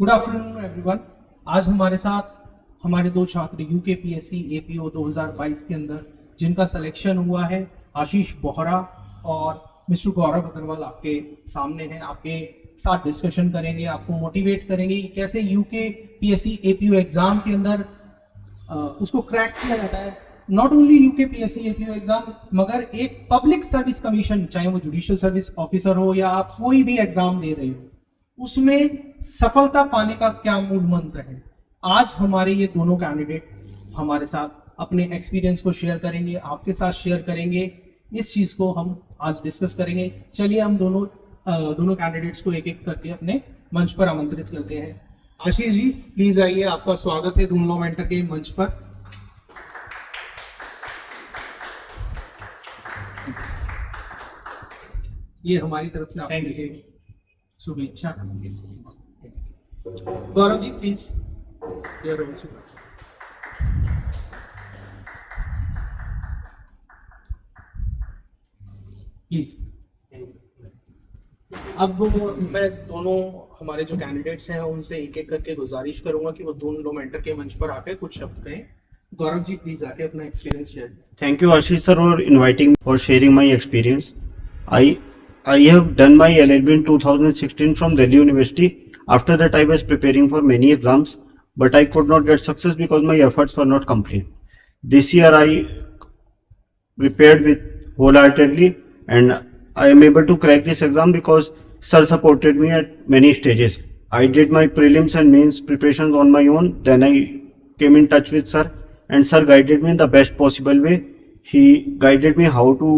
Good afternoon everyone. आज हमारे साथ हमारे दो छात्र यूकेपीएससी एपीओ 2022 के अंदर जिनका सिलेक्शन हुआ है, आशीष बोहरा और मिस्टर गौरव अग्रवाल आपके सामने हैं। आपके साथ डिस्कशन करेंगे, आपको मोटिवेट करेंगे कि कैसे यूकेपीएससी एपीओ एग्जाम के अंदर उसको क्रैक किया जाता है। Not only UKPSC APO exam, मगर एक पब्लिक सर्विस कमीशन, चाहे वो जुडिशियल सर्विस ऑफिसर हो या आप कोई भी एग्जाम दे रहे हो, उसमें सफलता पाने का क्या मूल मंत्र है। आज हमारे ये दोनों कैंडिडेट हमारे साथ अपने एक्सपीरियंस को शेयर करेंगे, आपके साथ शेयर करेंगे। इस चीज को हम आज डिस्कस करेंगे। चलिए हम दोनों कैंडिडेट्स को एक एक करके अपने मंच पर आमंत्रित करते हैं। आशीष जी प्लीज आइए, आपका स्वागत है दून लॉ मेंटर के मंच पर। ये हमारी तरफ से आपको शुभेच्छा। Gaurav ji please please. अब मैं दोनों हमारे जो कैंडिडेट्स हैं उनसे एक एक करके गुजारिश करूंगा कि वो दोनों लो मेंटर के मंच पर आकर कुछ शब्द कहें। गौरव जी प्लीज आके अपना experience share. Thank you, Ashish sir, for inviting me, for sharing my experience. I have done my LLB in 2016 from Delhi University. After that, I was preparing for many exams, but I could not get success because my efforts were not complete. This year, I prepared with wholeheartedly, and I am able to crack this exam because sir supported me at many stages. I did my prelims and mains preparations on my own. Then I came in touch with sir, and sir guided me in the best possible way. He guided me how to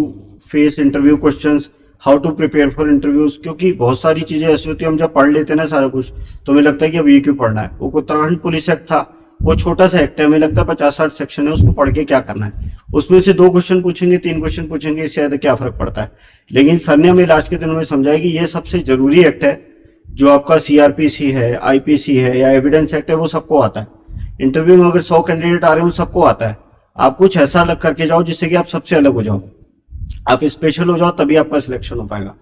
face interview questions, how to prepare for interviews, क्योंकि बहुत सारी चीजें ऐसी होती है हम जब पढ़ लेते हैं ना सारा कुछ, तो हमें लगता है कि अब ये क्यों पढ़ना है। वो उत्तराखंड पुलिस एक्ट था, वो छोटा सा एक्ट है, हमें लगता है 50-60 सेक्शन है, उसको पढ़ के क्या करना है। उसमें से 2 क्वेश्चन पूछेंगे, 3 क्वेश्चन पूछेंगे, इससे ज्यादा क्या फर्क पड़ता है। लेकिन सर ने हमें लास्ट के दिनों में समझाया कि ये सबसे जरूरी एक्ट है, जो आपका सीआरपीसी है, आईपीसी है या एविडेंस एक्ट है, वो सबको आता है। इंटरव्यू में अगर 100 कैंडिडेट आ रहे हैं, सबको आता है। आप कुछ ऐसा अलग करके जाओ जिससे कि आप सबसे अलग हो जाओ, आप स्पेशल हो जाओ, तभी आपका सिलेक्शन हो पाएगा।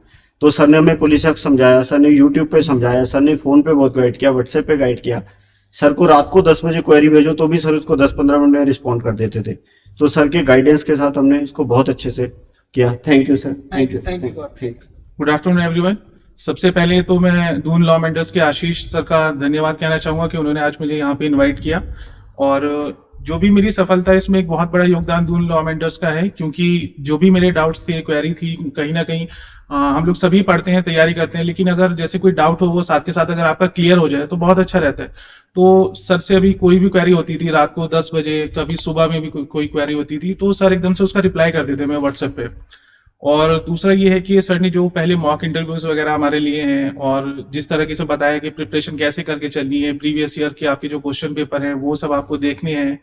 तो सर ने हमें पुलिस एक्ट समझाया, सर ने यूट्यूब पे समझाया, सर ने फोन पे बहुत गाइड किया, व्हाट्सएप पे गाइड किया। सर को रात को 10 बजे क्वेरी भेजो तो भी सर उसको 10-15 मिनट में रिस्पॉन्ड कर देते थे। तो सर के गाइडेंस के साथ हमने इसको बहुत अच्छे से किया। Thank you sir. Thank you. Good afternoon everyone. सबसे पहले तो मैं दून लॉ मेंटर्स के आशीष सर का धन्यवाद कहना चाहूंगा कि उन्होंने आज मुझे यहाँ पे इन्वाइट किया, और जो भी मेरी सफलता है इसमें एक बहुत बड़ा योगदान दून लॉ मेंटर्स का है, क्योंकि जो भी मेरे डाउट्स थे, क्वेरी थी, कहीं ना कहीं हम लोग सभी पढ़ते हैं, तैयारी करते हैं, लेकिन अगर जैसे कोई डाउट हो वो साथ के साथ अगर आपका क्लियर हो जाए तो बहुत अच्छा रहता है। तो सर से अभी कोई भी क्वेरी होती थी रात को 10 बजे, कभी सुबह में भी कोई क्वेरी होती थी, तो सर एकदम से उसका रिप्लाई कर देते मैं व्हाट्सएप पे। और दूसरा ये है कि सर ने जो पहले मॉक इंटरव्यूज वगैरह हमारे लिए हैं, और जिस तरीके से बताया कि प्रिपरेशन कैसे करके चलनी है, प्रीवियस ईयर के आपके जो क्वेश्चन पेपर हैं वो सब आपको देखने हैं,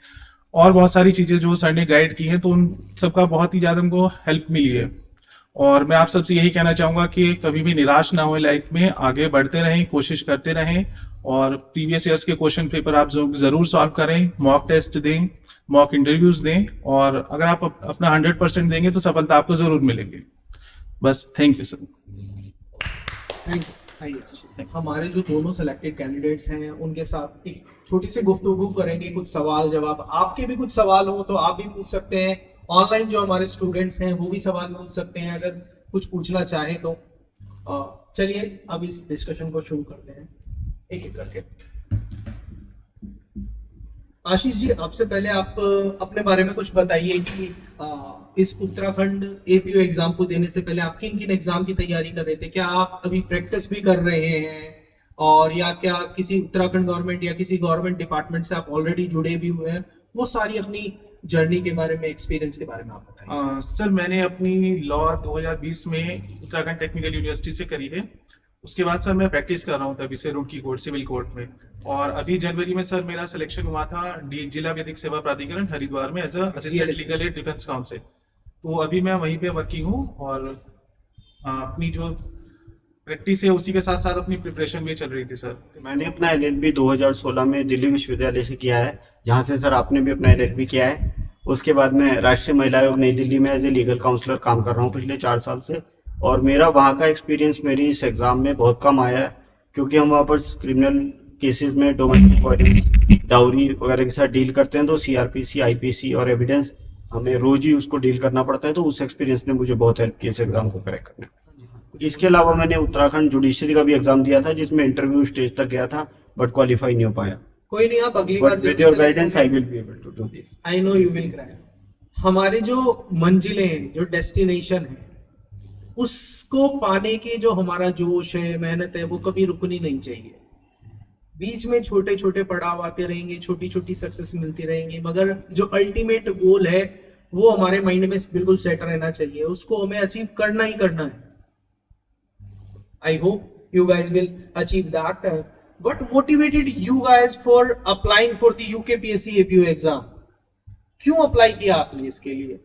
और बहुत सारी चीजें जो सर ने गाइड की हैं, तो उन सबका बहुत ही ज्यादा हमको हेल्प मिली है। और मैं आप सबसे यही कहना चाहूंगा कि कभी भी निराश ना हो लाइफ में, आगे बढ़ते रहें, कोशिश करते रहें, और प्रीवियस ईयर्स के क्वेश्चन पेपर आप जरूर सॉल्व करें, मॉक टेस्ट दें, मॉक इंटरव्यूज दें, और अगर आप अपना 100% देंगे तो सफलता आपको जरूर मिलेगी। बस thank you sir. Thank you. हमारे जो दोनों सिलेक्टेड कैंडिडेट्स हैं उनके साथ एक छोटी सी गुफ्तगू करेंगे, कुछ सवाल जवाब। आपके भी कुछ सवाल हो तो आप भी पूछ सकते हैं, ऑनलाइन जो हमारे स्टूडेंट्स हैं वो भी सवाल पूछ सकते हैं अगर कुछ पूछना चाहे तो। चलिए अब इस डिस्कशन को शुरू करते हैं एक एक करके। आशीष जी आपसे पहले आप अपने बारे में कुछ बताइए कि इस उत्तराखंड एपीओ एग्जाम को देने से पहले आप किन किन एग्जाम की तैयारी कर रहे थे, क्या आप अभी प्रैक्टिस भी कर रहे हैं, और या क्या किसी उत्तराखंड गवर्नमेंट या किसी गवर्नमेंट डिपार्टमेंट से आप ऑलरेडी जुड़े भी हुए हैं। वो सारी अपनी जर्नी के बारे में, एक्सपीरियंस के बारे में आप बताइए। सर मैंने अपनी लॉ 2020 में उत्तराखंड टेक्निकल यूनिवर्सिटी से करी है। उसके बाद सर मैं प्रैक्टिस कर रहा हूँ तभी से रुड़की कोर्ट, सिविल कोर्ट में, और अभी जनवरी में सर मेरा सिलेक्शन हुआ था जिला विधिक सेवा प्राधिकरण हरिद्वार में as assistant legal aid defence counsel. तो अभी मैं वहीं पे वर्किंग हूँ, और अपनी जो प्रैक्टिस है उसी के साथ साथ अपनी प्रिपरेशन भी चल रही थी सर। मैंने अपना LLB 2016 में दिल्ली विश्वविद्यालय से किया है, जहाँ से सर आपने भी अपना LLB किया है। उसके बाद मैं राष्ट्रीय महिला आयोग नई दिल्ली में एज ए लीगल काउंसलर काम कर रहा हूँ पिछले 4 साल से, और मेरा वहाँ का एक्सपीरियंस मेरी इस एग्जाम में बहुत कम आया है, क्योंकि हम वहाँ पर क्रिमिनल केसेस में डोमेस्टिक वायलेंस, डाउरी वगैरह के साथ डील करते हैं तो सीआरपीसी, आईपीसी और एविडेंस हमें रोज ही उसको डील करना पड़ता है, तो उस एक्सपीरियंस ने मुझे बहुत हेल्प की इस एग्जाम को क्रैक करने में। इसके अलावा मैंने उत्तराखंड जुडिशरी का भी एग्जाम दिया था जिसमें इंटरव्यू स्टेज तक गया था बट क्वालिफाई नहीं हो पाया। कोई नहीं, आप अगली बार but with your guidance I will be able to do this. I know you will crack. हमारे जो मंजिलें हैं, जो डेस्टिनेशन है, उसको पाने के जो हमारा जोश है, मेहनत है, वो कभी रुकनी नहीं चाहिए। बीच में छोटे छोटे पड़ाव आते रहेंगे, छोटी छोटी सक्सेस मिलती रहेंगी, मगर जो अल्टीमेट गोल है वो हमारे माइंड में बिल्कुल सेट रहना चाहिए, उसको हमें अचीव करना ही करना है। I hope you guys will achieve that. What motivated you guys for applying for the UKPSC APO exam? क्यों अप्लाई किया आपने इसके लिए?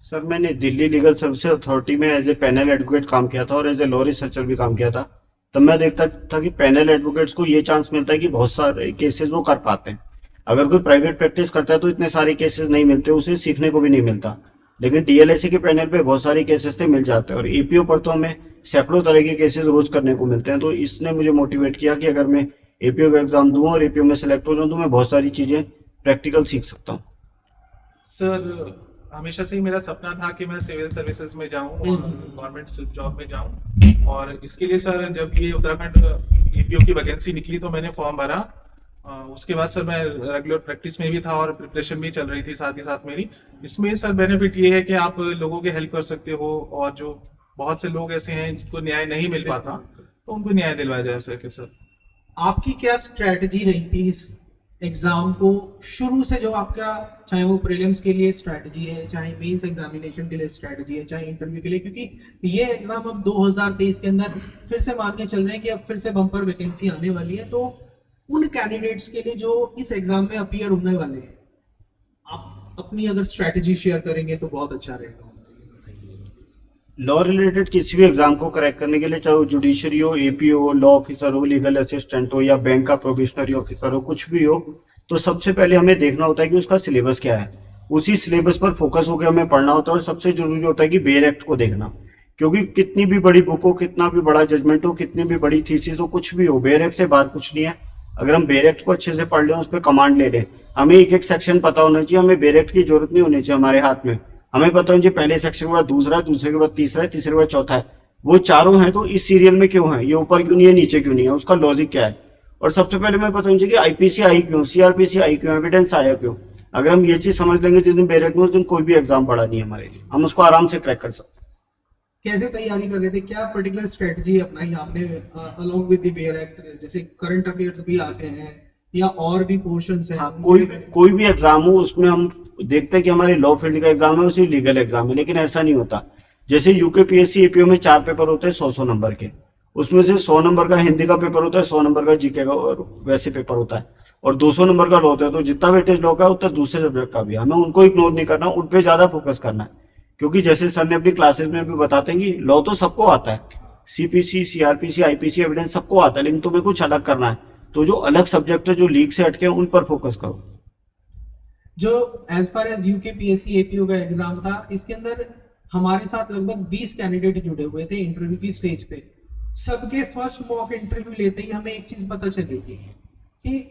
सर मैंने दिल्ली लीगल सर्विस अथॉरिटी में एज ए पैनल एडवोकेट काम किया था और एज ए लॉ रिसर्चर भी काम किया था। तब मैं देखता था कि पैनल एडवोकेट्स को ये चांस मिलता है कि बहुत सारे केसेस वो कर पाते हैं। अगर कोई प्राइवेट प्रैक्टिस करता है तो इतने सारे केसेस नहीं मिलते, उसे सीखने को भी नहीं मिलता। लेकिन डीएलएससी के पैनल पे बहुत सारे केसेस थे, मिल जाते हैं, और एपीओ पर तो हमें सैकड़ों तरह के केसेस रोज करने को मिलते हैं। तो इसने मुझे मोटिवेट किया कि अगर मैं एपीओ का एग्जाम दूं और एपीओ में सेलेक्ट हो जाऊं तो मैं बहुत सारी चीजें प्रैक्टिकल सीख सकता हूँ। सर हमेशा से ही मेरा सपना था कि मैं सिविल सर्विसेज में जाऊं और गवर्नमेंट जॉब में जाऊं, और इसके लिए सर जब ये उत्तराखंड एपीओ की वैकेंसी निकली तो मैंने फॉर्म भरा। उसके बाद सर मैं रेगुलर प्रैक्टिस में भी था और प्रिपरेशन भी चल रही थी साथ ही साथ मेरी। इसमें सर बेनिफिट ये है कि आप लोगों की हेल्प कर सकते हो, और जो बहुत से लोग ऐसे हैं जिनको न्याय नहीं मिल पाता तो उनको न्याय दिलवाया जा सके। सर आपकी क्या स्ट्रैटेजी रही थी इस एग्जाम को शुरू से, जो आपका, चाहे वो प्रीलिम्स के लिए स्ट्रैटेजी है, चाहे मेंस एग्जामिनेशन के लिए स्ट्रैटेजी है, चाहे इंटरव्यू के लिए, क्योंकि ये एग्जाम अब 2023 के अंदर फिर से मान के चल रहे हैं कि अब फिर से बम्पर वैकेंसी आने वाली है, तो उन कैंडिडेट्स के लिए जो इस एग्जाम में अपीयर होने वाले हैं, आप अपनी अगर स्ट्रैटेजी शेयर करेंगे तो बहुत अच्छा रहेगा। लॉ रिलेटेड किसी भी एग्जाम को क्रैक करने के लिए, चाहे वो जुडिशरी हो, एपीओ हो, लॉ ऑफिसर हो, लीगल असिस्टेंट हो, या बैंक का प्रोबेशनरी ऑफिसर हो, कुछ भी हो, तो सबसे पहले हमें देखना होता है कि उसका सिलेबस क्या है। उसी सिलेबस पर फोकस होकर हमें पढ़ना होता है, और सबसे जरूरी होता है कि बेयर एक्ट को देखना, क्योंकि कितनी भी बड़ी बुक हो, कितना भी बड़ा जजमेंट हो, कितनी भी बड़ी थीसिस हो, कुछ भी हो, बेयर एक्ट से बाहर कुछ नहीं है। अगर हम बेयर एक्ट को अच्छे से पढ़ लें, उस पर कमांड ले लें, हमें एक एक सेक्शन पता होना चाहिए, हमें बेयर एक्ट की जरूरत नहीं होनी चाहिए हमारे हाथ में। हमें पता होना चाहिए पहले सेक्शन के बाद दूसरा है, दूसरे के बाद तीसरा है, तीसरे के बाद चौथा है। वो चारों हैं तो इस सीरियल में क्यों है, ये ऊपर क्यों नहीं है, नीचे क्यों नहीं है, उसका लॉजिक क्या है। और सबसे पहले हमें पता होना चाहिए कि आईपीसी आई क्यों, सीआरपीसी आई क्यों, एविडेंस आया क्यों। अगर हम ये चीज समझ लेंगे जिस दिन बेयर एक्ट में, उस दिन कोई भी एग्जाम पढ़ा नहीं है हमारे लिए, हम उसको आराम से क्रैक कर सकते हैं। कैसे तैयारी कर रहे थे, क्या पर्टिकुलर स्ट्रेटजी अपनाई आपने along with the bare act? जैसे करंट अफेयर्स भी आते हैं या और भी पोर्शंस हैं? कोई भी एग्जाम हो उसमें हम देखते हैं कि हमारे लॉ फील्ड का एग्जाम है, उसी लीगल एग्जाम है, लेकिन ऐसा नहीं होता। जैसे यूकेपीएससी एपीओ में 4 पेपर होते हैं 100 नंबर के, उसमें से 100 नंबर का हिंदी का पेपर होता है, 100 नंबर का जीके का और वैसे पेपर होता है, और 200 नंबर का लॉ होता है। तो जितना वेटेज लॉ का है उतना दूसरे सब्जेक्ट का भी, हमें उनको इग्नोर नहीं करना, उन पे ज्यादा फोकस करना है। क्योंकि जैसे सर ने अपनी क्लासेस में भी बताते हैं कि लॉ तो सबको आता है, सीपीसी, सीआरपीसी, आईपीसी, एविडेंस सबको आता है, लेकिन तुम्हें कुछ अलग करना है। तो जो अलग सब्जेक्ट है, जो लीग से हटके, उन पर फोकस करो। जो as far as UKPSC APO का एग्जाम था, इसके अंदर हमारे साथ लगभग 20 कैंडिडेट जुड़े हुए थे इंटरव्यू की स्टेज पे। सबके फर्स्ट मॉक इंटरव्यू लेते ही हमें एक चीज पता चली थी कि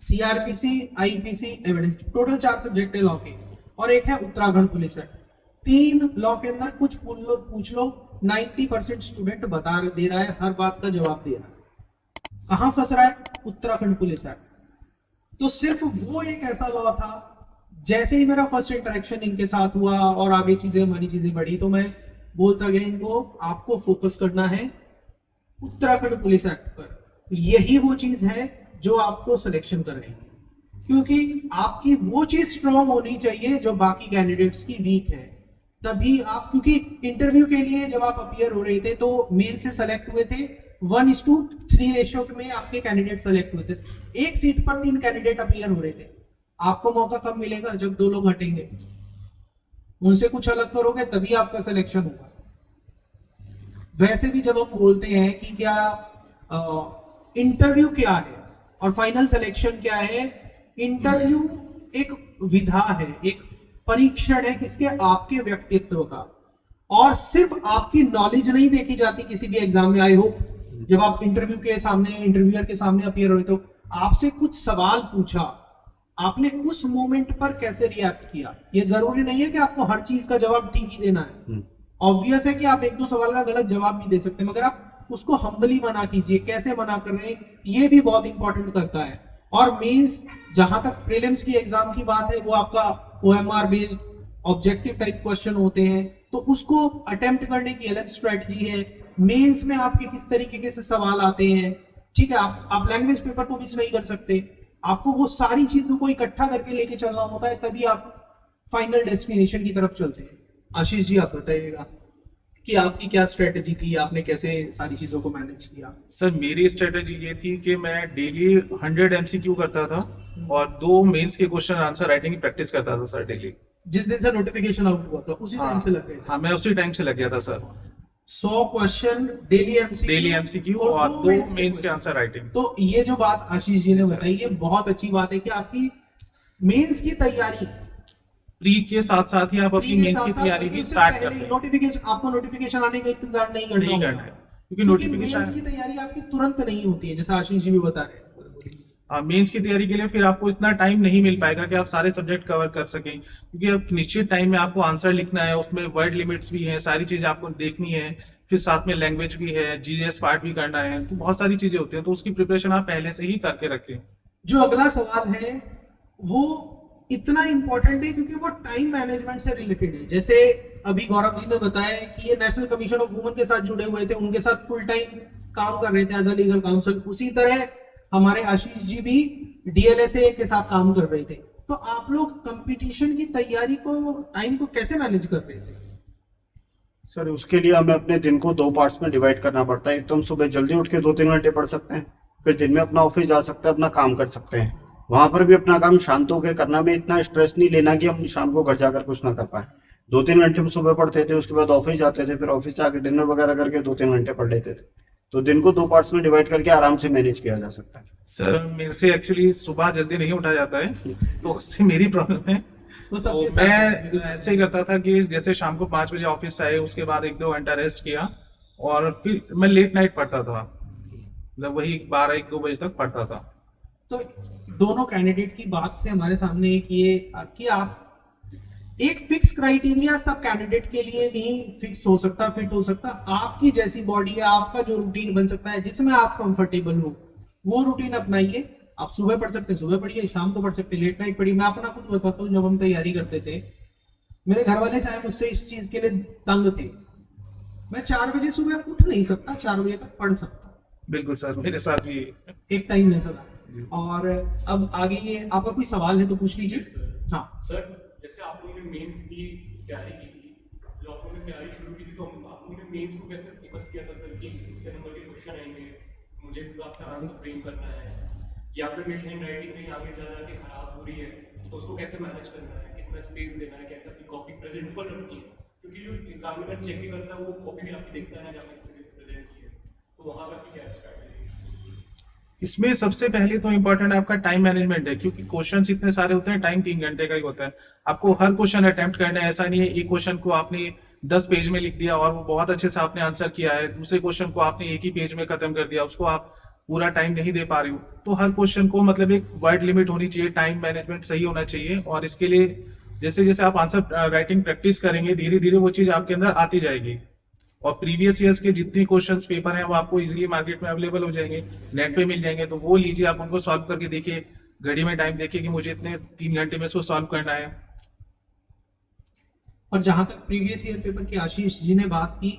CrPC, IPC, evidence, total 4 subject है लॉ के, और एक है उत्तराखंड पुलिस एक्ट। 3 लॉ के अंदर कुछ पूछ लो 90% स्टूडेंट बता दे रहा है, हर बात का जवाब दे रहा है। कहां फंस रहा है? Uttarakhand police act. तो सिर्फ वो एक ऐसा लॉ था, जैसे ही मेरा फर्स्ट इंटरेक्शन इनके साथ हुआ और आगे हमारी चीजें बढ़ी, तो मैं बोलता गया इनको, आपको फोकस करना है उत्तराखंड पुलिस एक्ट पर। यही वो चीज है जो आपको सिलेक्शन करेगी, क्योंकि आपकी वो चीज स्ट्रॉन्ग होनी चाहिए जो बाकी कैंडिडेट्स की वीक है। तभी आप, क्योंकि इंटरव्यू के लिए जब आप अपीयर हो रहे थे तो मेन से सेलेक्ट हुए थे 1:3 रेशियो में आपके कैंडिडेट सेलेक्ट हुए थे। एक सीट पर 3 कैंडिडेट अपीयर हो रहे थे। आपको मौका कब मिलेगा? जब 2 लोग हटेंगे, उनसे कुछ अलग करोगे, तभी आपका सिलेक्शन होगा। वैसे भी जब हम बोलते हैं कि क्या इंटरव्यू क्या है और फाइनल सिलेक्शन क्या है, इंटरव्यू एक विधा है, एक परीक्षण है किसके? आपके व्यक्तित्व का। और सिर्फ आपकी नॉलेज नहीं देखी जाती किसी भी एग्जाम में। आई होप जब आप इंटरव्यूअर के सामने अपीयर हुए तो आपसे कुछ सवाल पूछा, आपने उस मोमेंट पर कैसे रिएक्ट किया? ये जरूरी नहीं है कि आपको हर चीज का जवाब ठीक ही देना है। ऑब्वियस है कि आप एक दो सवाल का गलत जवाब भी दे सकते हैं, मगर आप उसको हम्बली मना कीजिए। कैसे मना कर रहे हैं ये भी बहुत इंपॉर्टेंट करता है। और मेंस, जहां तक प्रीलिम्स की एग्जाम की बात है, वो आपका OMR based objective type question होते हैं, तो उसको अटेम्प्ट करने की अलग स्ट्रेटजी है। मेंस में आपके किस तरीके से सवाल आते हैं, ठीक है, आप लैंग्वेज पेपर को मिस नहीं कर सकते। आपको वो सारी चीजों को इकट्ठा करके लेके चलना होता है, तभी आप फाइनल डेस्टिनेशन की तरफ चलते हैं। आशीष जी, आप बताइएगा कि आपकी क्या स्ट्रेटेजी थी, आपने कैसे सारी चीजों को मैनेज किया? सर मेरी स्ट्रेटेजी ये थी कि मैं डेली 100 MCQ करता था और 2 मेंस के क्वेश्चन आंसर राइटिंग की प्रैक्टिस करता था सर डेली। जिस दिन से नोटिफिकेशन आउट हुआ था उसी टाइम से लग गए थे? हाँ, मैं उसी टाइम से लग गया था सर। 100 क्वेश्चन डेली MCQ और 2 मेंस मेंस के आंसर राइटिंग। तो ये जो बात आशीष जी ने बताई, ये बहुत अच्छी बात है कि आपकी मेंस की तैयारी प्री के साथ साथ ही आप अपनी मेंस की तैयारी भी स्टार्ट कर दें। आपको नोटिफिकेशन आने का इंतजार नहीं नहीं करना करना है, क्योंकि क्योंकि नोटिफिकेशन मेंस की तैयारी आपकी तुरंत नहीं होती है, जैसा आशीष जी भी बता रहे हैं। मेंस की तैयारी के लिए फिर आपको इतना टाइम नहीं मिल पाएगा कि आप सारे सब्जेक्ट कवर कर सकें, क्योंकि अब निश्चित टाइम में आपको आंसर लिखना है, उसमें वर्ड लिमिट्स भी हैं, सारी चीजें आपको देखनी है, फिर साथ में लैंग्वेज भी है, GS पार्ट भी करना है, तो बहुत सारी चीजें होती हैं, तो उसकी प्रिपरेशन आप पहले से ही करके रखें। जो अगला सवाल है वो इतना इंपॉर्टेंट है क्योंकि वो टाइम मैनेजमेंट से रिलेटेड है। जैसे अभी गौरव जी ने बताया कि ये नेशनल कमीशन ऑफ वुमेन के साथ जुड़े हुए थे, उनके साथ फुल टाइम काम कर रहे थे एज अ लीगल काउंसिल। उसी तरह हमारे आशीष जी भी DLSA के साथ काम कर रहे थे। तो आप लोग कंपटीशन की तैयारी को, टाइम को कैसे मैनेज कर रहे थे? सर उसके लिए हमें अपने दिन को 2 पार्ट्स में डिवाइड करना पड़ता है। एक तो हम सुबह जल्दी उठ के 2-3 घंटे पढ़ सकते हैं, फिर दिन में अपना ऑफिस जा सकते हैं, अपना काम कर सकते हैं। वहां पर भी अपना काम शांत होकर करना, में इतना स्ट्रेस नहीं लेना कि हम शाम को घर जाकर कुछ ना कर पाए। 2-3 घंटे हम सुबह पढ़ते थे, उसके बाद ऑफिस जाते थे, फिर ऑफिस से आके डिनर वगैरह करके 2-3 घंटे पढ़ लेते थे। तो दिन को 2 पार्ट्स में डिवाइड करके आराम से मैनेज किया जा सकता है। सर मेरे से एक्चुअली सुबह जल्दी नहीं उठा जाता है, तो उससे मेरी प्रॉब्लम है। तो मैं ऐसे ही करता था कि जैसे शाम को 5 बजे ऑफिस से आए, उसके बाद 1-2 घंटा रेस्ट किया और फिर मैं लेट नाइट पढ़ता था, मतलब वही 12-1-2 बजे तक पढ़ता था। तो दोनों कैंडिडेट की बात से हमारे सामने एक ये कि आप एक फिक्स क्राइटेरिया सब कैंडिडेट के लिए नहीं फिक्स हो सकता, फिट हो सकता। आपकी जैसी बॉडी है, आपका जो रूटीन बन सकता है, जिसमें आप कंफर्टेबल हो, वो रूटीन अपनाइए। आप सुबह पढ़ सकते हैं, सुबह पढ़िए, शाम को पढ़ सकते हैं, लेट नाइट पढ़िए। मैं अपना खुद बताता हूँ, जब हम तैयारी करते थे, मेरे घर वाले चाहे मुझसे इस चीज के लिए तंग थे, मैं 4 बजे सुबह उठ नहीं सकता, 4 बजे तक पढ़ सकता। बिल्कुल सर, मेरे साथ भी एक टाइम ऐसा था। और अब आगे ये आपका कोई सवाल है तो पूछ लीजिए। हाँ सर, जैसे आप लोगों ने मेंस की तैयारी की थी, जो आप लोगों ने तैयारी शुरू की थी, तो आप लोगों ने मेंस को कैसे फोकस किया था सर कि कितने नंबर के क्वेश्चन आएंगे, मुझे इस हिसाब से आंसर फ्रेम करना है, या फिर मेरी हैंड राइटिंग कहीं आगे जा जाके खराब हो रही है तो उसको कैसे मैनेज करना है, कितना स्पेस देना है, कैसे अपनी कॉपी प्रेजेंटेबल रखनी है, क्योंकि जो एग्जामिनर चेक भी करता है वो कॉपी भी आपकी देखता है ना, जब किसी ने प्रेजेंट की है, तो वहाँ पर की क्या स्ट्रैटेजी? इसमें सबसे पहले तो इम्पोर्टेंट आपका टाइम मैनेजमेंट है, क्योंकि क्वेश्चंस इतने सारे होते हैं, टाइम 3 घंटे का ही होता है। आपको हर क्वेश्चन अटेम्प्ट करना है, ऐसा नहीं है एक क्वेश्चन को आपने 10 पेज में लिख दिया और वो बहुत अच्छे से आपने आंसर किया है, दूसरे क्वेश्चन को आपने एक ही पेज में खत्म कर दिया, उसको आप पूरा टाइम नहीं दे पा रहे हो। तो हर क्वेश्चन को मतलब एक वर्ड लिमिट होनी चाहिए, टाइम मैनेजमेंट सही होना चाहिए, और इसके लिए जैसे जैसे आप आंसर राइटिंग प्रैक्टिस करेंगे, धीरे धीरे वो चीज आपके अंदर आती जाएगी। और प्रीवियस ईयर्स के जितने क्वेश्चंस पेपर हैं वो आपको इजीली मार्केट में अवेलेबल हो जाएंगे, नेट पे मिल जाएंगे, तो वो लीजिए, आप उनको सॉल्व करके देखिए, घड़ी में टाइम देखिए कि मुझे इतने 3 घंटे में इसको सॉल्व करना है। और जहां तक प्रीवियस ईयर पेपर की आशीष जी ने बात की,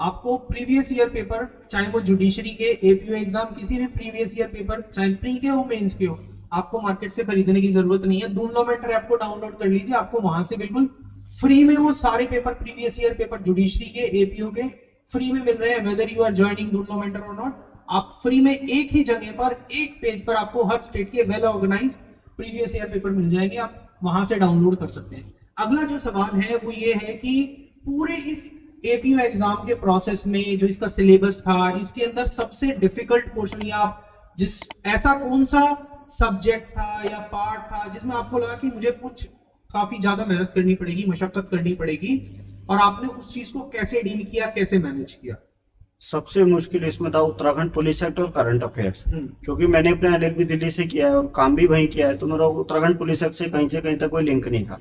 आपको प्रीवियस ईयर पेपर, चाहे वो जुडिशरी के APO एग्जाम, किसी भी प्रीवियस ईयर पेपर, चाहे प्री के हो मेंस के हो, आपको मार्केट से खरीदने की जरूरत नहीं है। दून लॉ मेंटर ऐप को डाउनलोड कर लीजिए, आपको वहां से बिल्कुल फ्री में वो सारे paper, previous year paper judiciary के, APO के फ्री में मिल रहे हैं, whether you are joining Doon law mentor और नॉट। आप फ्री में एक ही जगह पर, एक पेज पर आपको हर स्टेट के well organise previous year paper मिल जाएंगे, आप वहां से डाउनलोड कर सकते हैं। अगला जो सवाल है वो ये है कि पूरे इस APO एग्जाम के प्रोसेस में जो इसका सिलेबस था, इसके अंदर सबसे डिफिकल्ट पोर्शन या जिस ऐसा कौन सा सब्जेक्ट था या पार्ट था जिसमें आपको लगा कि मुझे कुछ काफी ज्यादा मेहनत करनी पड़ेगी, मशक्कत करनी पड़ेगी, और आपने उस चीज को कैसे डील किया, कैसे मैनेज किया? सबसे मुश्किल इसमें था उत्तराखंड पुलिस एक्ट और करंट अफेयर्स, हम्म। क्योंकि मैंने अपना एलएलबी दिल्ली से किया है और काम भी वहीं किया है, तो मेरा उत्तराखंड पुलिस एक्ट से कहीं तक कोई लिंक नहीं था।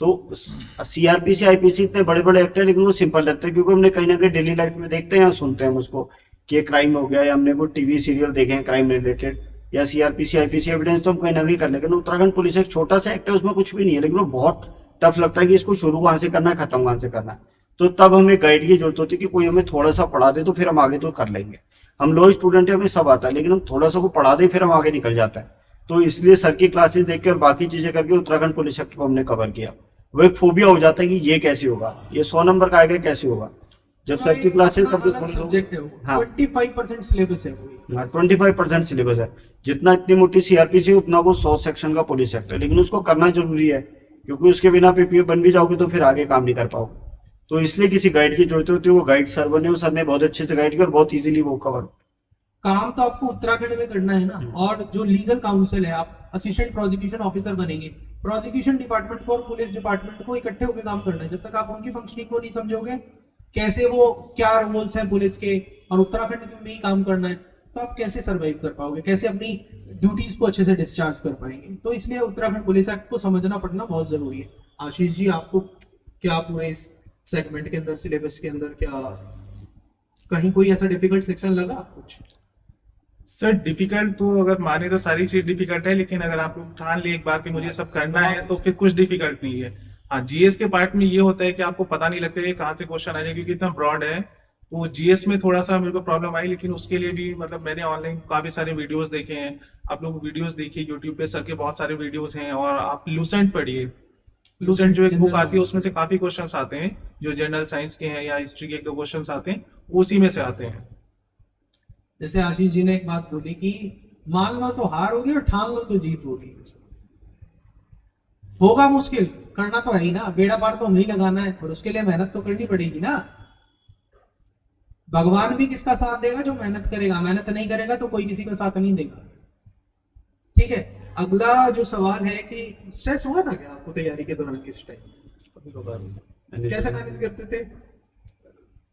तो सीआरपीसी आईपीसी इतने बड़े बड़े एक्ट है, लेकिन वो सिंपल लगते हैं क्योंकि हमने कहीं ना कहीं डेली लाइफ में देखते हैं या सुनते हैं उसको कि क्राइम हो गया, या हमने वो टीवी सीरियल देखे हैं क्राइम रिलेटेड, या सीआरपीसी आईपीसी एविडेंस तो हम कहीं ना कहीं कर, लेकिन उत्तराखंड पुलिस एक छोटा सा एक्ट है, उसमें कुछ भी नहीं है, लेकिन वो बहुत टफ लगता है कि इसको शुरू कहाँ से करना है, खत्म कहाँ से करना है। तो तब हमें गाइड की जरूरत होती है कि कोई हमें थोड़ा सा पढ़ा दे तो फिर हम आगे तो कर लेंगे। हम लो स्टूडेंट है, हमें सब आता है, लेकिन हम थोड़ा सा को पढ़ा दे फिर हम आगे निकल जाता है। तो इसलिए सर की क्लासेस देख के और बाकी चीजें करके उत्तराखंड पुलिस एक्ट को हमने कवर किया। वो एक फोबिया हो जाता है कि ये कैसे होगा, ये 100 नंबर का आएगा कैसे होगा। जब सर की क्लासेस सब्जेक्ट है वो, हाँ। 25% सिलेबस है वो। 25% सिलेबस है। जितना इतनी मोटी सीआरपीसी उतना वो 100 सेक्शन का पुलिस एक्ट है, लेकिन उसको करना जरूरी है क्योंकि उसके बिना पीपीओ बन भी जाओगे तो फिर आगे काम नहीं कर पाओगे। तो इसलिए किसी गाइड की जरूरत होती है, वो गाइड सर बने, सर ने बहुत अच्छे से गाइड किया और बहुत इजीली वो कवर। काम तो आपको उत्तराखंड में करना है ना, और जो लीगल काउंसिल है, आप असिस्टेंट प्रोसिक्यूशन ऑफिसर बनेंगे, प्रोसिक्यूशन डिपार्टमेंट को और पुलिस डिपार्टमेंट को इकट्ठे होकर काम करना है। जब तक आप उनकी फंक्शनिंग को नहीं समझोगे, कैसे वो क्या रूल्स हैं पुलिस के, और उत्तराखंड में ही काम करना है, तो आप कैसे सर्वाइव कर पाओगे, कैसे अपनी ड्यूटीज को अच्छे से डिस्चार्ज कर पाएंगे। तो इसलिए उत्तराखंड पुलिस एक्ट को समझना पड़ना बहुत जरूरी है। आशीष जी, आपको क्या पूरे इस सेगमेंट के अंदर, सिलेबस के अंदर, क्या कहीं कोई ऐसा डिफिकल्ट सेक्शन लगा कुछ? सर डिफिकल्ट तो अगर माने तो सारी चीज डिफिकल्ट है, लेकिन अगर आप लोग ठान ले एक बार कि मुझे सब करना है तो फिर कुछ डिफिकल्ट नहीं है। हाँ, जीएस के पार्ट में ये होता है कि आपको पता नहीं लगता है कहाँ से क्वेश्चन आ जाए क्योंकि इतना ब्रॉड है। तो जीएस में थोड़ा सा मेरे को प्रॉब्लम आई, लेकिन उसके लिए भी मतलब मैंने ऑनलाइन काफी सारे वीडियोस देखे हैं। आप लोग वीडियोस देखिए, यूट्यूब पे सर के बहुत सारे वीडियोस हैं, और आप लूसेंट पढ़िए। लूसेंट जो एक बुक आती है उसमें से काफी क्वेश्चंस आते हैं जो जनरल साइंस के हैं या हिस्ट्री के एक दो क्वेश्चंस आते हैं, उसी में से आते हैं। जैसे आशीष जी ने एक बात बोली कि मान लो तो हार होगी और ठान लो तो जीत होगी। होगा मुश्किल, करना तो है ही ना, बेड़ा पार तो नहीं लगाना है, और उसके लिए मेहनत तो करनी पड़ेगी ना। भगवान भी किसका साथ देगा? जो मेहनत करेगा। मेहनत नहीं करेगा तो कोई किसी का साथ नहीं देगा। ठीक है, अगला जो सवाल है कि स्ट्रेस हुआ था क्या आपको तैयारी के दौरान? किस टाइम कैसे मैनेज करते थे?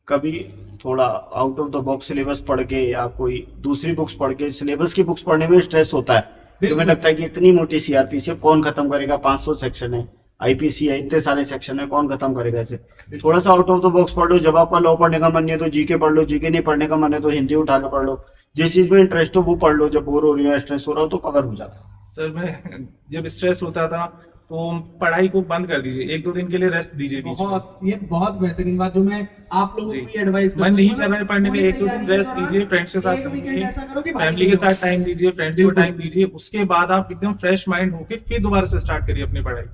कभी थोड़ा out of the box syllabus पढ़ के या कोई दूसरी बुक्स पढ़ के, सिलेबस की बुक्स पढ़ने में स्ट्रेस होता है। तो हमें लगता है कि इतनी मोटी सीआरपीसी कौन खत्म करेगा, 500 सेक्शन है, आईपीसी है, इतने सारे सेक्शन है, कौन खत्म करेगा इसे। थोड़ा सा आउट ऑफ द बॉक्स पढ़ लो। जब आपका लॉ पढ़ने का मन नहीं है तो जीके पढ़ लो, जीके नहीं पढ़ने का मन है तो हिंदी उठा लो पढ़ लो, जिस चीज में इंटरेस्ट हो वो पढ़ लो। जब बोर हो रही है, स्ट्रेस हो रहा हो तो कवर हो जाता है। सर मैं जब स्ट्रेस होता था तो पढ़ाई को बंद कर दीजिए, 1-2 दिन के लिए रेस्ट दीजिए बीच में। ये बहुत बेहतरीन बात जो मैं आप लोगों को भी एडवाइस मन नहीं कर रहा है पढ़ने में, 1-2 दिन रेस्ट दीजिए, फ्रेंड्स के साथ फैमिली के साथ टाइम दीजिए, फ्रेंड्स को टाइम दीजिए, उसके बाद आप एकदम फ्रेश माइंड होके फिर दोबारा से स्टार्ट करिए अपनी पढ़ाई।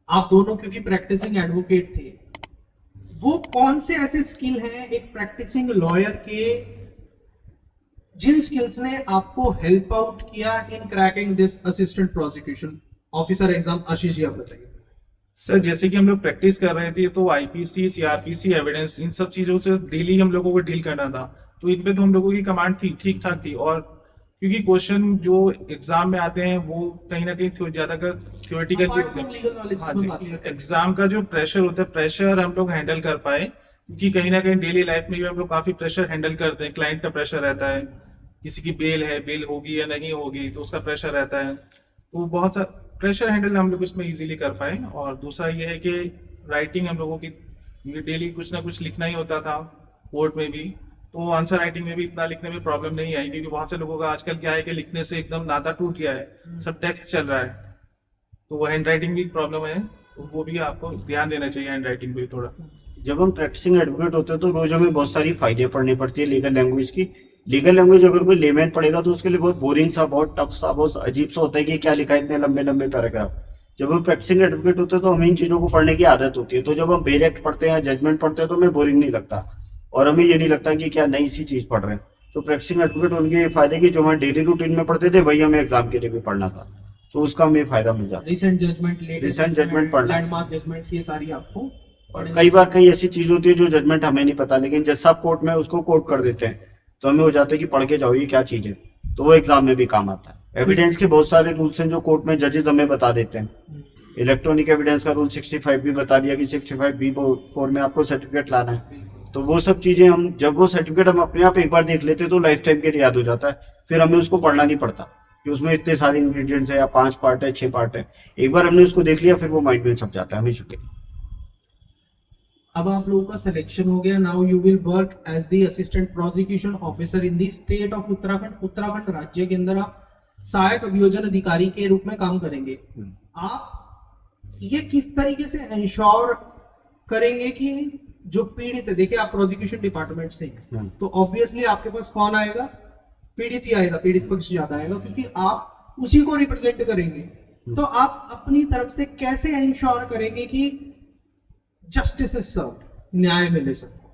आप दोनों क्योंकि प्रैक्टिसिंग एडवोकेट थे, वो कौन से ऐसे स्किल हैं एक प्रैक्टिसिंग लॉयर के जिन स्किल्स ने आपको हेल्प आउट किया in cracking this assistant prosecution officer exam? Ashish ji, आप बताइए। सर जैसे कि हम लोग प्रैक्टिस कर रहे थे तो आईपीसी, सीआरपीसी, एविडेंस, इन सब चीजों से डेली हम लोगों को डील करना था, तो इनपे तो हम लोगों की कमांड थी, ठीक ठाक थी। और क्योंकि क्वेश्चन जो एग्जाम में आते हैं वो कहीं ना कहीं ज्यादातर थ्योरेटिकल भी होते हैं। एग्जाम का जो प्रेशर होता है, प्रेशर हम लोग हैंडल कर पाए, क्योंकि कहीं ना कहीं डेली लाइफ में भी हम लोग काफी प्रेशर हैंडल करते हैं। क्लाइंट का प्रेशर रहता है, किसी की बेल है, बेल होगी या नहीं होगी तो उसका प्रेशर रहता है, तो बहुत सा प्रेशर हैंडल हम लोग इसमें इजीली कर पाए। और दूसरा ये है कि राइटिंग हम लोगों की डेली कुछ ना कुछ लिखना ही होता था कोर्ट में भी, तो आंसर राइटिंग में भी इतना लिखने में प्रॉब्लम नहीं आई, क्योंकि बहुत से लोगों का आजकल क्या है कि लिखने से एकदम नाता टूट गया है, सब टेक्स्ट चल रहा है, तो वो हैंड राइटिंग भी प्रॉब्लम है, तो वो भी आपको ध्यान देना चाहिए हैंड राइटिंग पे थोड़ा। जब हम प्रैक्टिसिंग एडवोकेट होते हैं तो रोज हमें बहुत सारी फाइलें पढ़नी पड़ती है लीगल लैंग्वेज की। लीगल लैंग्वेज अगर कोई लेमैन पढ़ेगा तो उसके लिए बहुत बोरिंग सा, बहुत टफ सा, बहुत अजीब सा होता है कि क्या लिखा है इतने लंबे लंबे पैराग्राफ। जब हम प्रैक्टिसिंग एडवोकेट होते हैं तो हमें इन चीजों को पढ़ने की आदत होती है, तो जब हम बेल एक्ट पढ़ते हैं, जजमेंट पढ़ते हैं तो हमें बोरिंग नहीं लगता और हमें ये नहीं लगता कि क्या नई सी चीज पढ़ रहे हैं। तो प्रैक्टिसिंग एडवोकेट उनके ये फायदे की जो हम डेली रूटीन में पढ़ते थे वही हमें एग्जाम के लिए भी पढ़ना था, तो उसका हमें फायदा मिल जाता है। रिसेंट जजमेंट, Recent judgment पढ़ना। लैंडमार्क जजमेंट्स, ये सारी आपको कई बार कई ऐसी चीज होती है जो जजमेंट हमें नहीं पता, लेकिन जज साहब कोर्ट में उसको कोट कर देते हैं तो हमें हो जाता है कि पढ़ के जाओ ये क्या चीज है, तो वो एग्जाम में भी काम आता है। एविडेंस के बहुत सारे रूल्स हैं जो कोर्ट में जजेस हमें बता देते हैं। इलेक्ट्रॉनिक एविडेंस का रूल 65 भी बता दिया कि 65B4 में आपको सर्टिफिकेट लाना है, तो वो सब चीजें हम जब वो सर्टिफिकेट हम अपने आप एक बार देख लेते तो लाइफ टाइम के लिए याद हो जाता है, फिर हमें उसको पढ़ना नहीं पड़ता कि उसमें इतने सारे इंग्रेडिएंट्स है या 5 पार्ट है 6 पार्ट है। एक बार हमने उसको देख लिया फिर वो माइंड में छप जाता है हमेशा के लिए। अब आप लोगों का सिलेक्शन हो गया, now you will work as the assistant prosecution officer in the state of Uttarakhand. Uttarakhand राज्य के अंदर आप सहायक अभियोजन अधिकारी के रूप में काम करेंगे। आप ये किस तरीके से इंश्योर करेंगे कि जो पीड़ित है, देखिए आप प्रोसिक्यूशन डिपार्टमेंट से हैं तो ऑब्वियसली आपके पास कौन आएगा, पीड़ित ही आएगा, पीड़ित पक्ष ज्यादा आएगा क्योंकि आप उसी को रिप्रेजेंट करेंगे। तो आप अपनी तरफ से कैसे इंश्योर करेंगे कि जस्टिस इज सर्व, न्याय मिले सबको?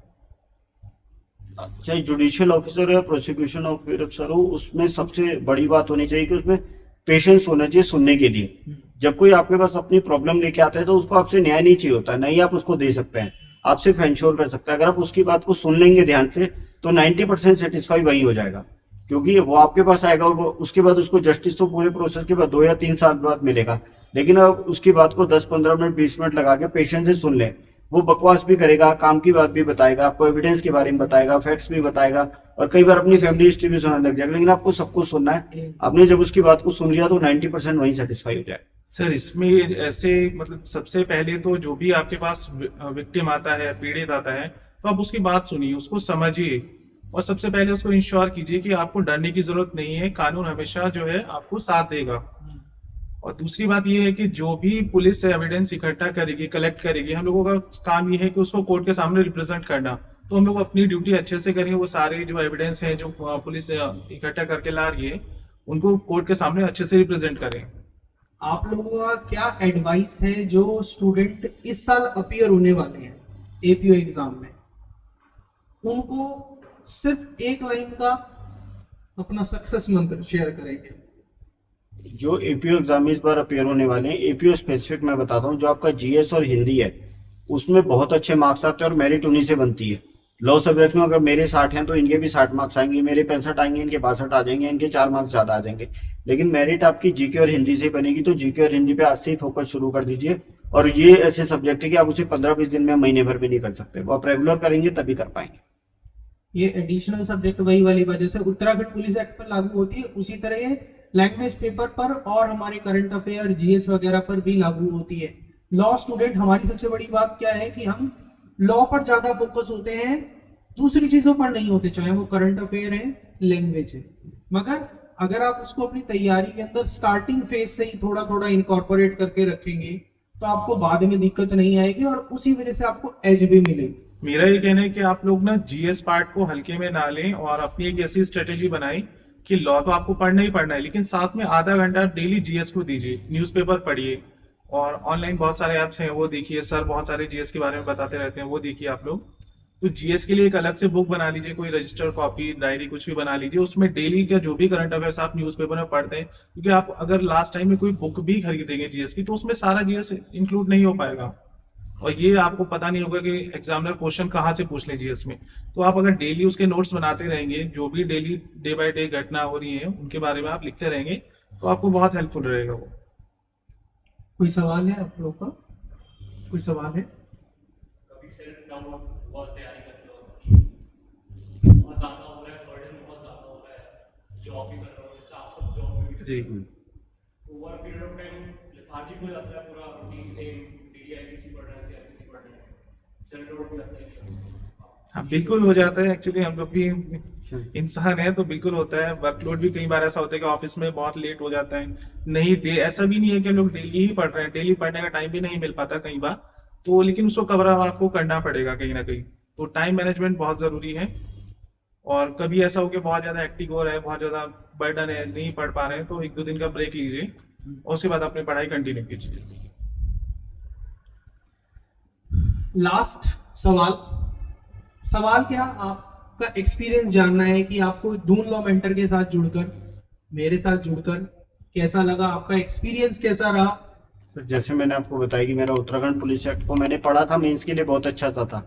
चाहे जुडिशियल ऑफिसर हो या प्रोसिक्यूशन ऑफिसर हो, उसमें सबसे बड़ी बात होनी चाहिए कि उसमें पेशेंस होना चाहिए सुनने के लिए। जब कोई आपके पास अपनी प्रॉब्लम लेके आता है तो उसको आपसे न्याय नहीं चाहिए होता, नहीं आप उसको दे सकते हैं, आप सिर्फ इंश्योर कर सकते हैं। अगर आप उसकी बात को सुन लेंगे ध्यान से तो 90% सेटिस्फाई वही हो जाएगा, क्योंकि वो आपके पास आएगा और उसके बाद उसको जस्टिस तो पूरे प्रोसेस के बाद 2 या 3 साल बाद मिलेगा। लेकिन अब उसकी बात को 10-15 मिनट 20 मिनट लगा के पेशेंस से सुन ले, वो बकवास भी करेगा, काम की बात भी बताएगा, आपको एविडेंस के बारे में बताएगा, फैक्ट्स भी बताएगा और कई बार अपनी फैमिली हिस्ट्री भी सुनाने लग जाएगा। लेकिन आपको सब कुछ सुनना है, आपने जब उसकी बात को सुन लिया तो 90% वही सेटिस्फाई हो जाए। सर इसमें ऐसे मतलब सबसे पहले तो जो भी आपके पास विक्टिम आता है, पीड़ित आता है, तो आप उसकी बात सुनिए, उसको समझिए और सबसे पहले उसको इंश्योर कीजिए कि आपको डरने की जरूरत नहीं है, कानून हमेशा जो है आपको साथ देगा। और दूसरी बात ये है कि जो भी पुलिस एविडेंस इकट्ठा करेगी, कलेक्ट करेगी, हम लोगों का काम ये है कि उसको कोर्ट के सामने रिप्रेजेंट करना। तो हम लोग अपनी ड्यूटी अच्छे से करेंगे, वो सारे जो एविडेंस है जो पुलिस इकट्ठा करके ला रही है उनको कोर्ट के सामने अच्छे से रिप्रेजेंट करें। आप लोगों का क्या एडवाइस है जो स्टूडेंट इस साल अपीयर होने वाले हैं एपीओ एग्जाम में, उनको सिर्फ एक लाइन का अपना सक्सेस मंत्र शेयर करेंगे? जो एपीओ एग्जाम इस बार अपीयर होने वाले हैं, एपीओ स्पेसिफिक मैं बताता हूँ, जो आपका जीएस और हिंदी है उसमें बहुत अच्छे मार्क्स आते हैं और मेरिट उन्हीं से बनती है। लॉ सब्जेक्ट में अगर मेरे 60 हैं तो इनके भी 60 मार्क्स आएंगे, मेरे 65 आएंगे, इनके 62 आ जाएंगे, इनके 4 मार्क्स ज्यादा आ जाएंगे। लेकिन मेरिट आपकी जीके और हिंदी से बनेगी, तो जीके और हिंदी पे आज से ही फोकस शुरू कर दीजिए। और ये ऐसे सब्जेक्ट है कि आप उसे 15-20 दिन में, महीने भर भी नहीं कर सकते, वो आप रेगुलर करेंगे तभी कर पाएंगे। ये एडिशनल सब्जेक्ट वही वाली वजह से उत्तराखंड पुलिस एक्ट पर लागू होती है, उसी तरह ये लैंग्वेज पेपर पर और हमारे करंट अफेयर जीएस वगैरह पर भी लागू होती है। लॉ स्टूडेंट हमारी सबसे बड़ी बात क्या है कि हम लॉ पर ज्यादा फोकस होते हैं, दूसरी चीजों पर नहीं होते, चाहे वो करंट अफेयर है, लैंग्वेज है। मगर अगर आप उसको अपनी तैयारी के अंदर स्टार्टिंग फेज से ही थोड़ा थोड़ा इनकॉर्पोरेट करके रखेंगे तो आपको बाद में दिक्कत नहीं आएगी और उसी वजह से आपको एज भी मिलेगी। मेरा ये कहना है कि आप लोग ना जीएस पार्ट को हल्के में ना लें और अपनी एक ऐसी स्ट्रेटेजी बनाएं कि लॉ तो आपको पढ़ना ही पढ़ना है, लेकिन साथ में आधा घंटा डेली जीएस को दीजिए, न्यूज़पेपर पढ़िए और ऑनलाइन बहुत सारे ऐप्स हैं वो देखिए, सर बहुत सारे जीएस के बारे में बताते रहते हैं वो देखिए आप लोग। तो जीएस के लिए एक अलग से बुक बना लीजिए, कोई रजिस्टर, कॉपी, डायरी कुछ भी बना लीजिए, उसमें डेली का जो भी करंट अफेयर्स आप न्यूज़पेपर में पढ़ते हैं, क्योंकि आप अगर लास्ट टाइम में कोई बुक भी खरीदेंगे जीएस की तो उसमें सारा जीएस इंक्लूड नहीं हो पाएगा और ये आपको पता नहीं होगा कि एग्जामिनर क्वेश्चन कहाँ से पूछ ले जीएस में। तो आप अगर डेली उसके नोट्स बनाते रहेंगे, जो भी डेली डे बाय डे घटना हो रही है उनके बारे में आप लिखते रहेंगे तो आपको बहुत हेल्पफुल रहेगा वो। कोई सवाल है आप लोगों का? कोई सवाल है? कभी सेल्फ डाउट बहुत तैयारी करते हो कि बहुत ज्यादा हो रहा है, बर्डन बहुत ज्यादा हो रहा है, जॉब भी कर रहे हो, जैसे आप सब जॉब में भी जी over period of time lethargic हो जाता है पूरा रूटीन से, डेली आईपीसी पढ़ रहे हैं, सीआईपीसी पढ़ रहे हैं, सेल्फ डाउट भी आता है। हाँ बिल्कुल हो जाता है, एक्चुअली हम लोग भी इंसान है तो बिल्कुल होता है। वर्कलोड भी कई बार ऐसा होता है कि ऑफिस में बहुत लेट हो जाता है, नहीं डे ऐसा भी नहीं है कि हम लोग डेली ही पढ़ रहे हैं, डेली पढ़ने का टाइम भी नहीं मिल पाता कई बार, तो लेकिन उसको कवर आपको करना पड़ेगा कहीं ना कहीं। तो टाइम मैनेजमेंट बहुत जरूरी है और कभी ऐसा हो कि बहुत ज्यादा एक्टिव हो रहा है, बहुत ज्यादा बर्डन है, नहीं पढ़ पा रहे हैं तो 1-2 दिन का ब्रेक लीजिए और उसके बाद अपनी पढ़ाई कंटिन्यू कीजिए। लास्ट सवाल क्या, आपका एक्सपीरियंस जानना है कि आपको दून लॉ मेंटर के साथ जुड़कर, मेरे साथ जुड़कर कैसा लगा, आपका एक्सपीरियंस कैसा रहा? सर जैसे मैंने आपको बताया कि मेरा उत्तराखंड पुलिस एक्ट को मैंने पढ़ा था, मेंस के लिए बहुत अच्छा सा था,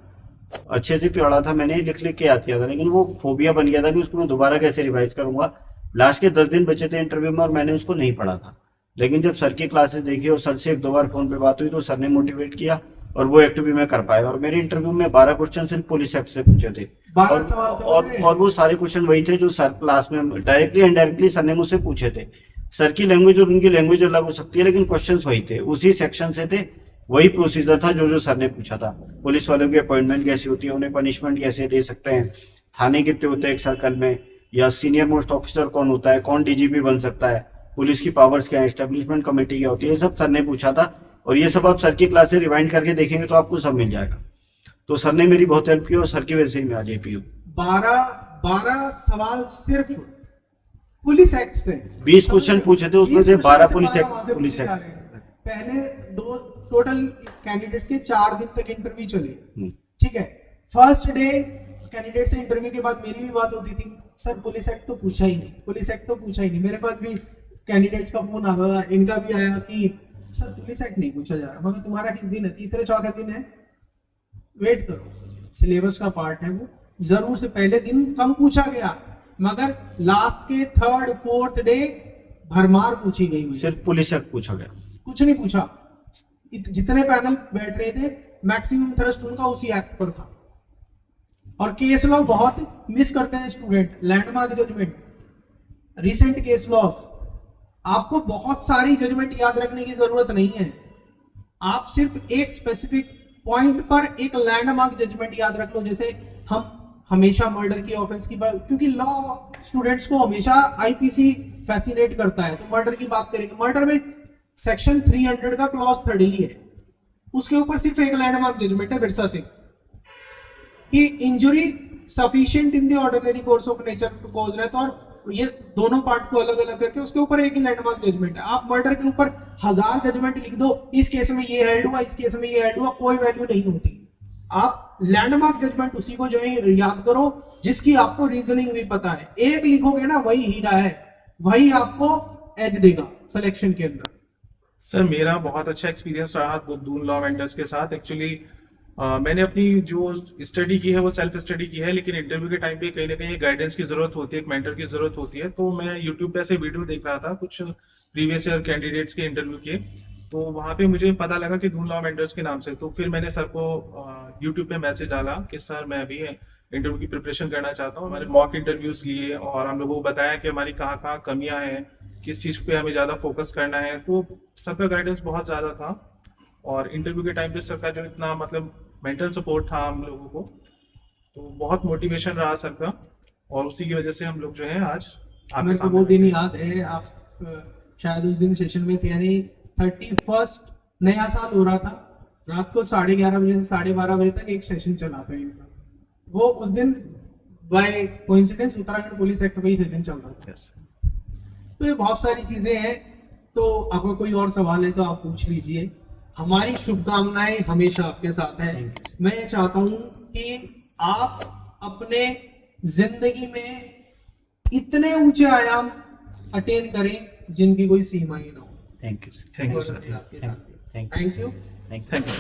अच्छे से पढ़ा था मैंने, लिख के याद किया था, लेकिन वो फोबिया बन गया था कि उसको मैं दोबारा कैसे रिवाइज करूंगा। लास्ट के 10 दिन बचे थे इंटरव्यू में और मैंने उसको नहीं पढ़ा था, लेकिन जब सर की क्लासेस देखी और सर से 1-2 बार फोन पे बात हुई तो सर ने मोटिवेट किया और वो एक्ट भी मैं कर पाया। और मेरे इंटरव्यू में 12 क्वेश्चन सिर्फ पुलिस एक्ट से पूछे थे 12 सवाल समझ रहे हैं? और वो सारे क्वेश्चन वही थे जो सर क्लास में डायरेक्टली इनडायरेक्टली सर ने मुझसे पूछे थे। सर की लैंग्वेज और उनकी लैंग्वेज अलग हो सकती है, लेकिन क्वेश्चंस वही थे, उसी सेक्शन से थे, वही प्रोसीजर था जो सर ने पूछा था। पुलिस वालों की अपॉइंटमेंट कैसी होती है, उन्हें पनिशमेंट कैसे दे सकते हैं, थाने कितने होते हैं एक सर्कल में, या सीनियर मोस्ट ऑफिसर कौन होता है, कौन डीजीपी बन सकता है, पुलिस की पावर्स क्या है, एस्टेब्लिशमेंट कमेटी क्या होती है, ये सब सर ने पूछा था। और ये सब आप सर की क्लास से रिवाइंड करके देखेंगे तो आपको सब मिल जाएगा। तो सर ने मेरी बहुत हेल्प की और सर की वजह से ही मैं आज एपी हूँ। 12 सवाल सिर्फ पुलिस एक्ट से, 20 क्वेश्चन पूछे थे, उसमें से 12 पुलिस एक्ट। पहले दो टोटल कैंडिडेट्स के 4 दिन तक इंटरव्यू चले, ठीक है। फर्स्ट डे कैंडिडेट से इंटरव्यू के बाद मेरी भी बात होती थी, सर पुलिस एक्ट तो पूछा ही नहीं, पुलिस एक्ट तो पूछा ही नहीं। मेरे पास भी कैंडिडेट्स का फोन आता था, इनका भी आया कि सर पुलिस एक्ट नहीं पूछा जा रहा। मगर तुम्हारा किस दिन है? तीसरे चौथे दिन है, वेट करो, सिलेबस का पार्ट है वो। जरूर से पहले दिन कम पूछा गया, मगर लास्ट के 3rd 4th डे भरमार पूछी गई। सिर्फ पुलिस एक्ट पूछा गया, कुछ नहीं पूछा। जितने पैनल बैठ रहे थे मैक्सिमम थ्रस्ट उनका उसी एक्ट पर था। और केस लॉ बहुत मिस करते हैं student, landmark judgement, recent case laws. आपको बहुत सारी जजमेंट याद रखने की जरूरत नहीं है, आप सिर्फ एक स्पेसिफिक पॉइंट पर एक लैंडमार्क जजमेंट याद रख लो। जैसे हम हमेशा मर्डर की ऑफेंस की बात, क्योंकि लॉ स्टूडेंट्स को हमेशा आईपीसी फैसिनेट करता है, तो मर्डर की बात करेंगे। मर्डर में सेक्शन 300 का क्लॉज 3 है, उसके ऊपर सिर्फ एक लैंडमार्क जजमेंट है विरसा सिंह कि injury sufficient in the ordinary course of nature to cause death, और ये दोनों पार्ट को अलग अलग करके उसके ऊपर एक ही लैंडमार्क जजमेंट है। आप मर्डर के ऊपर 1000 जजमेंट लिख दो, इस केस में ये हेल्ड हुआ, इस केस में ये हेल्ड हुआ, कोई वैल्यू नहीं होती। आप लैंडमार्क जजमेंट उसी को जो है याद करो जिसकी आपको रीजनिंग भी पता है। एक लिखोगे ना, वही हीरा है, वही आपको एज देगा सिलेक्शन के अंदर। सर मेरा बहुत अच्छा एक्सपीरियंस रहा दून लॉ मेंटर्स के साथ। एक्चुअली मैंने अपनी जो स्टडी की है वो सेल्फ स्टडी की है, लेकिन इंटरव्यू के टाइम पे कहीं ना कहीं गाइडेंस की जरूरत होती है, एक मेंटर की जरूरत होती है। तो मैं यूट्यूब पे ऐसे वीडियो देख रहा था कुछ प्रीवियस ईयर कैंडिडेट्स के इंटरव्यू के, तो वहाँ पे मुझे पता लगा कि दून लॉ मेंटर्स के नाम से। तो फिर मैंने सर को यूट्यूब पे मैसेज डाला कि सर मैं अभी इंटरव्यू की प्रिपरेशन करना चाहता हूँ। मैंने मॉक इंटरव्यूज लिए और हम लोगों को बताया कि हमारी कहाँ कहाँ कमियाँ हैं, किस चीज़ पे हमें ज़्यादा फोकस करना है। तो सर का गाइडेंस बहुत ज़्यादा था, और इंटरव्यू के टाइम पे सर का जो इतना मतलब मेंटल सपोर्ट था हम लोगों को, तो बहुत मोटिवेशन रहा सर का, और उसी की वजह से हम लोग जो है आज मेरे को वो दिन याद है, आप शायद उस दिन सेशन में थे, यानी 31st नया साल हो रहा था, रात को 11:30 बजे से 12:30 बजे तक एक सेशन चला था इनका। वो उस दिन by coincidence Uttarakhand police act का ही सेशन चल रहा था। तो ये बहुत सारी चीजें हैं। तो आपको कोई और सवाल है तो आप पूछ लीजिए। हमारी शुभकामनाएं हमेशा आपके साथ हैं। मैं ये चाहता हूं कि आप अपने जिंदगी में इतने ऊंचे आयाम अटेन करें जिनकी कोई सीमा ही ना हो। Thank you sir. Thank you. Thank you.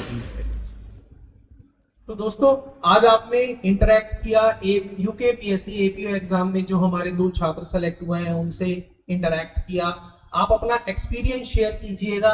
तो दोस्तों, आज आपने इंटरेक्ट किया यूकेपीएससी एपीओ एग्जाम में जो हमारे 2 छात्र सेलेक्ट हुए हैं उनसे इंटरेक्ट किया। आप अपना एक्सपीरियंस शेयर कीजिएगा